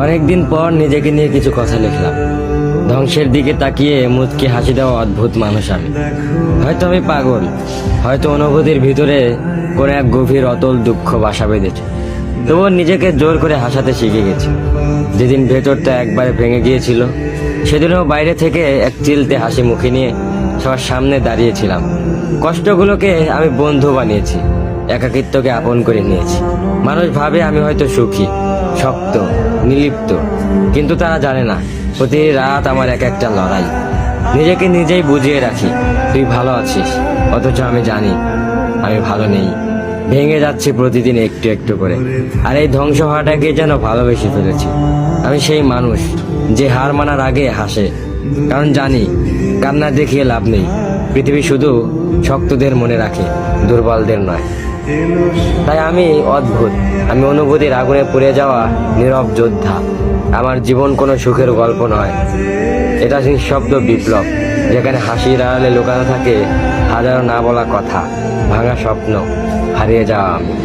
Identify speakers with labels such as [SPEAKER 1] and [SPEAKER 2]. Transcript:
[SPEAKER 1] অনেকদিন পর নিজেকে নিয়ে কিছু কথা লিখলাম। ধ্বংসের দিকে তাকিয়ে মুচকি হাসি দেওয়া অদ্ভুত মানুষ আমি। হয়তো আমি পাগল, হয়তো অনুভূতির ভিতরে কোনো এক গভীর অতল দুঃখ বাসা বেঁধেছে। তবুও নিজেকে জোর করে হাসাতে শিখে গেছি। যেদিন ভেতরটা একবারে ভেঙে গিয়েছিল, সেদিনও বাইরে থেকে এক চিলতে হাসি মুখে নিয়ে সবার সামনে দাঁড়িয়েছিলাম। কষ্টগুলোকে আমি বন্ধু বানিয়েছি, একাকিত্বকে আপন করে নিয়েছি। মানুষ ভাবে আমি হয়তো সুখী, শক্ত, নির্লিপ্ত, কিন্তু তারা জানে না প্রতি রাত আমার এক একটা লড়াই। নিজেকে নিজেই বুঝিয়ে রাখি তুই ভালো আছিস, অথচ আমি জানি আমি ভালো নেই। ভেঙে যাচ্ছে প্রতিদিন একটু একটু করে, আর এই ধ্বংস হওয়াটাকে যেন ভালোবেসে ফেলেছি। আমি সেই মানুষ যে হার মানার আগে হাসে, কারণ জানি কান্না দেখিয়ে লাভ নেই। পৃথিবী শুধু শক্তদের মনে রাখে, দুর্বলদের নয়। তাই আমি অদ্ভুত, আমি অনুভূতির আগুনে পুড়ে যাওয়া নীরব যোদ্ধা। আমার জীবন কোনো সুখের গল্প নয়, এটা নিঃশব্দ বিপ্লব, যেখানে হাসির আড়ালে লুকানো থাকে হাজারো না বলা কথা, ভাঙা স্বপ্ন, হারিয়ে যাওয়া আমি।